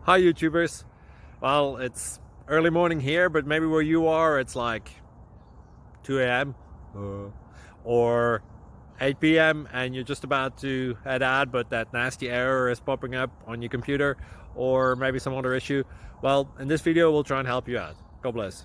Hi YouTubers. Well, it's early morning here, but maybe where you are it's like 2 a.m. or 8 p.m. and you're just about to head out, but that nasty error is popping up on your computer, or maybe some other issue. Well, in this video we'll try and help you out. God bless.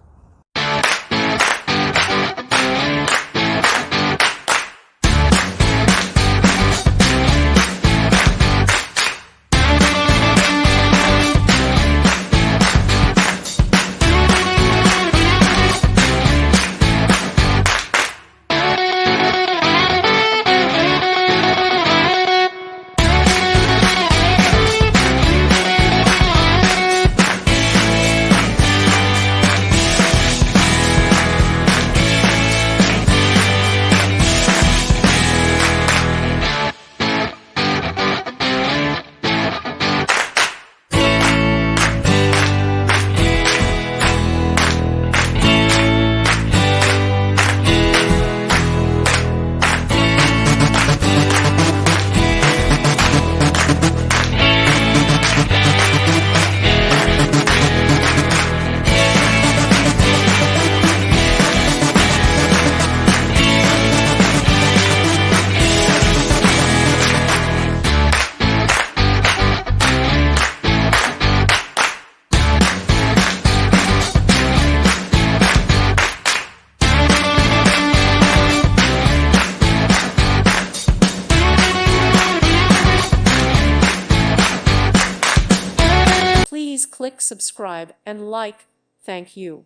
Please click subscribe and like. Thank you.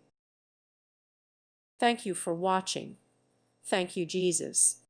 Thank you for watching. Thank you, Jesus.